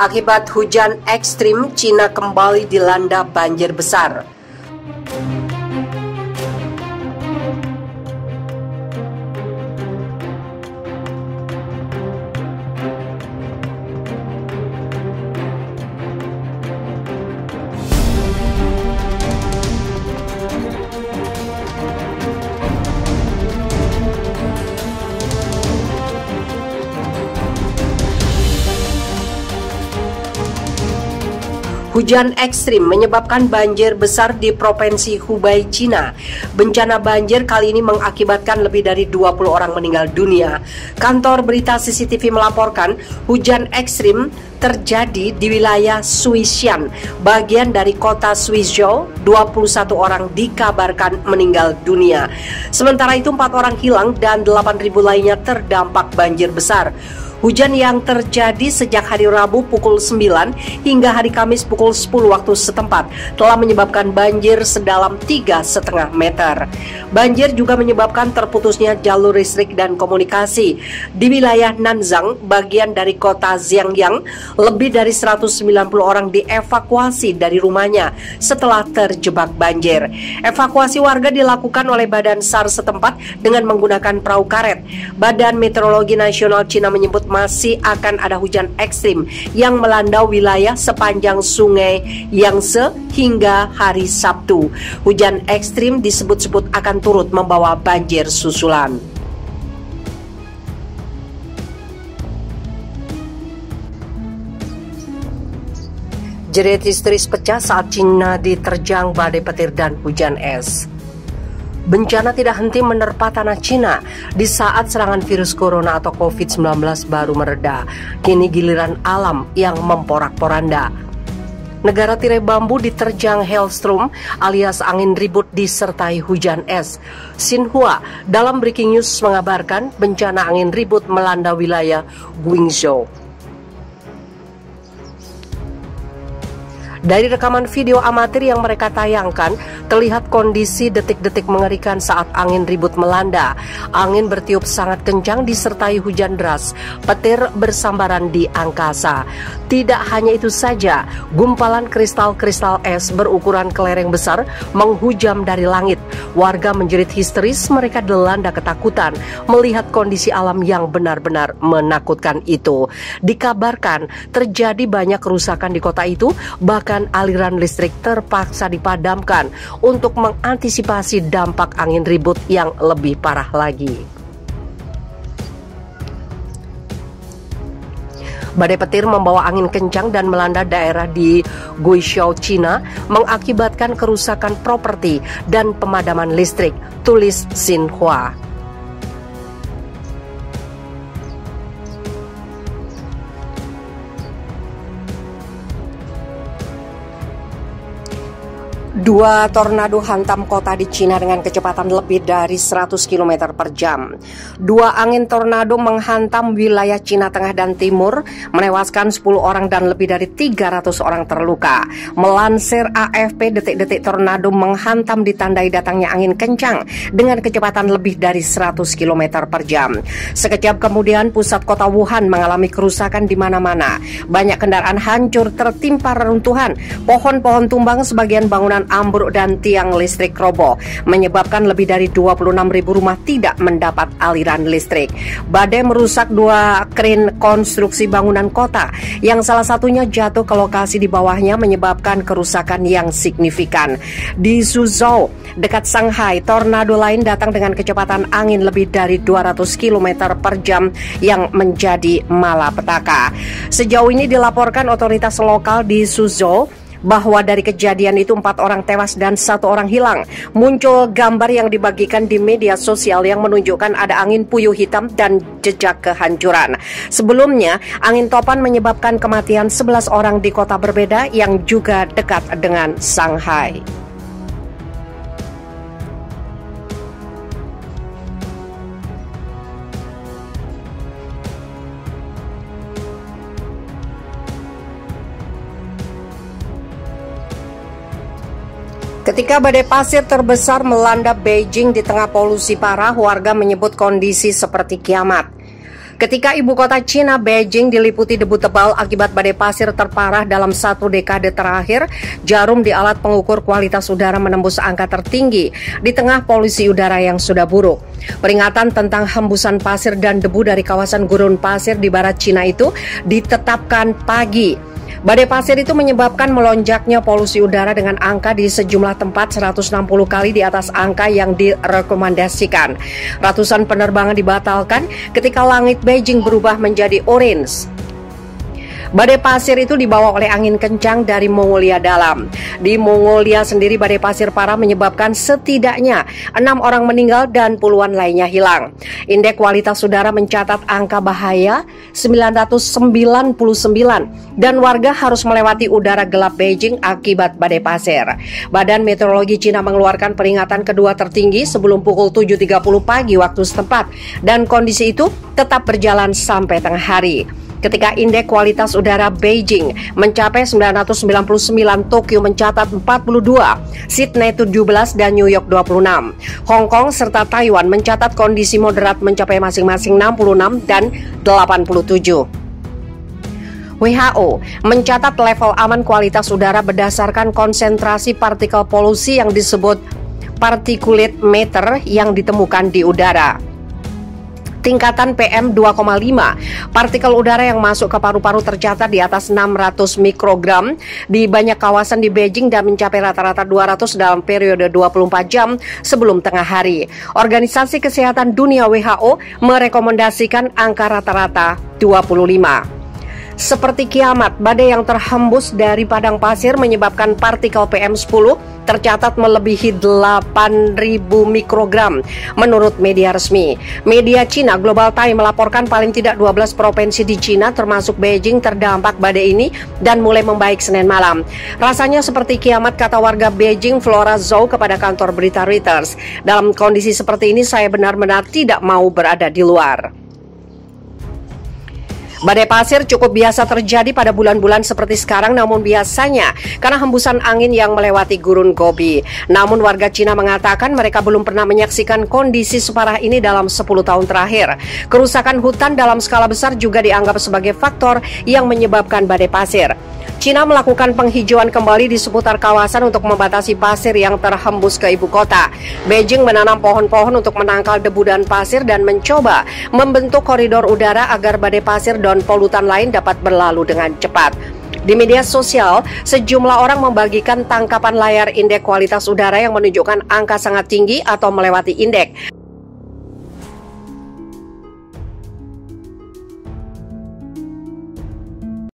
Akibat hujan ekstrim, Cina kembali dilanda banjir besar. Hujan ekstrim menyebabkan banjir besar di Provinsi Hubei, Cina. Bencana banjir kali ini mengakibatkan lebih dari 20 orang meninggal dunia. Kantor berita CCTV melaporkan hujan ekstrim terjadi di wilayah Suishan, bagian dari kota Suzhou. 21 orang dikabarkan meninggal dunia. Sementara itu 4 orang hilang dan 8.000 lainnya terdampak banjir besar. Hujan yang terjadi sejak hari Rabu pukul 9 hingga hari Kamis pukul 10 waktu setempat telah menyebabkan banjir sedalam 3,5 meter. Banjir juga menyebabkan terputusnya jalur listrik dan komunikasi. Di wilayah Nanzang, bagian dari kota Xiangyang, lebih dari 190 orang dievakuasi dari rumahnya setelah terjebak banjir. Evakuasi warga dilakukan oleh Badan SAR setempat dengan menggunakan perahu karet. Badan Meteorologi Nasional Cina menyebut masih akan ada hujan ekstrim yang melanda wilayah sepanjang sungai Yangtze hingga hari Sabtu. Hujan ekstrim disebut-sebut akan turut membawa banjir susulan. Jerit histeris pecah saat Cina diterjang badai petir dan hujan es. Bencana tidak henti menerpa tanah Cina di saat serangan virus corona atau COVID-19 baru mereda. Kini giliran alam yang memporak-poranda. Negara tirai bambu diterjang hailstorm alias angin ribut disertai hujan es. Xinhua dalam breaking news mengabarkan bencana angin ribut melanda wilayah Guangzhou. Dari rekaman video amatir yang mereka tayangkan, terlihat kondisi detik-detik mengerikan saat angin ribut melanda. Angin bertiup sangat kencang disertai hujan deras, petir bersambaran di angkasa. Tidak hanya itu saja, gumpalan kristal-kristal es berukuran kelereng besar menghujam dari langit. Warga menjerit histeris, mereka dilanda ketakutan melihat kondisi alam yang benar-benar menakutkan itu. Dikabarkan terjadi banyak kerusakan di kota itu, bahkan aliran listrik terpaksa dipadamkan untuk mengantisipasi dampak angin ribut yang lebih parah lagi. Badai petir membawa angin kencang dan melanda daerah di Guizhou, Cina, mengakibatkan kerusakan properti dan pemadaman listrik, tulis Xinhua. Dua tornado hantam kota di Cina dengan kecepatan lebih dari 100 km per jam. Dua angin tornado menghantam wilayah Cina Tengah dan Timur, menewaskan 10 orang dan lebih dari 300 orang terluka. Melansir AFP, detik-detik tornado menghantam ditandai datangnya angin kencang dengan kecepatan lebih dari 100 km per jam. Sekejap kemudian pusat kota Wuhan mengalami kerusakan di mana-mana. Banyak kendaraan hancur tertimpa reruntuhan, pohon-pohon tumbang, sebagian bangunan ambruk dan tiang listrik roboh, menyebabkan lebih dari 26.000 rumah tidak mendapat aliran listrik. Badai merusak 2 kren konstruksi bangunan kota, yang salah satunya jatuh ke lokasi di bawahnya menyebabkan kerusakan yang signifikan. Di Suzhou, dekat Shanghai, tornado lain datang dengan kecepatan angin lebih dari 200 km per jam yang menjadi malapetaka. Sejauh ini dilaporkan otoritas lokal di Suzhou bahwa dari kejadian itu 4 orang tewas dan 1 orang hilang. Muncul gambar yang dibagikan di media sosial yang menunjukkan ada angin puyuh hitam dan jejak kehancuran. Sebelumnya, angin topan menyebabkan kematian 11 orang di kota berbeda yang juga dekat dengan Shanghai. Ketika badai pasir terbesar melanda Beijing di tengah polusi parah, warga menyebut kondisi seperti kiamat. Ketika ibu kota Cina, Beijing, diliputi debu tebal akibat badai pasir terparah dalam 1 dekade terakhir, jarum di alat pengukur kualitas udara menembus angka tertinggi di tengah polusi udara yang sudah buruk. Peringatan tentang hembusan pasir dan debu dari kawasan gurun pasir di barat Cina itu ditetapkan pagi. Badai pasir itu menyebabkan melonjaknya polusi udara dengan angka di sejumlah tempat 160 kali di atas angka yang direkomendasikan. Ratusan penerbangan dibatalkan ketika langit Beijing berubah menjadi orange. Badai pasir itu dibawa oleh angin kencang dari Mongolia Dalam. Di Mongolia sendiri, badai pasir parah menyebabkan setidaknya 6 orang meninggal dan puluhan lainnya hilang. Indeks kualitas udara mencatat angka bahaya 999 dan warga harus melewati udara gelap Beijing akibat badai pasir. Badan Meteorologi Cina mengeluarkan peringatan kedua tertinggi sebelum pukul 7.30 pagi waktu setempat, dan kondisi itu tetap berjalan sampai tengah hari. Ketika indeks kualitas udara Beijing mencapai 999, Tokyo mencatat 42, Sydney 17, dan New York 26. Hong Kong serta Taiwan mencatat kondisi moderat mencapai masing-masing 66 dan 87. WHO mencatat level aman kualitas udara berdasarkan konsentrasi partikel polusi yang disebut particulate matter yang ditemukan di udara. Tingkatan PM 2,5 partikel udara yang masuk ke paru-paru tercatat di atas 600 mikrogram di banyak kawasan di Beijing dan mencapai rata-rata 200 dalam periode 24 jam sebelum tengah hari. Organisasi Kesehatan Dunia WHO merekomendasikan angka rata-rata 25. Seperti kiamat, badai yang terhembus dari padang pasir menyebabkan partikel PM10 tercatat melebihi 8.000 mikrogram menurut media resmi. Media Cina Global Times melaporkan paling tidak 12 provinsi di Cina termasuk Beijing terdampak badai ini dan mulai membaik Senin malam. Rasanya seperti kiamat, kata warga Beijing Flora Zhou kepada kantor berita Reuters. Dalam kondisi seperti ini saya benar-benar tidak mau berada di luar. Badai pasir cukup biasa terjadi pada bulan-bulan seperti sekarang, namun biasanya karena hembusan angin yang melewati gurun Gobi. Namun warga Cina mengatakan mereka belum pernah menyaksikan kondisi separah ini dalam 10 tahun terakhir. Kerusakan hutan dalam skala besar juga dianggap sebagai faktor yang menyebabkan badai pasir. Cina melakukan penghijauan kembali di seputar kawasan untuk membatasi pasir yang terhembus ke ibu kota. Beijing menanam pohon-pohon untuk menangkal debu dan pasir dan mencoba membentuk koridor udara agar badai pasir dan polutan lain dapat berlalu dengan cepat. Di media sosial, sejumlah orang membagikan tangkapan layar indeks kualitas udara yang menunjukkan angka sangat tinggi atau melewati indeks.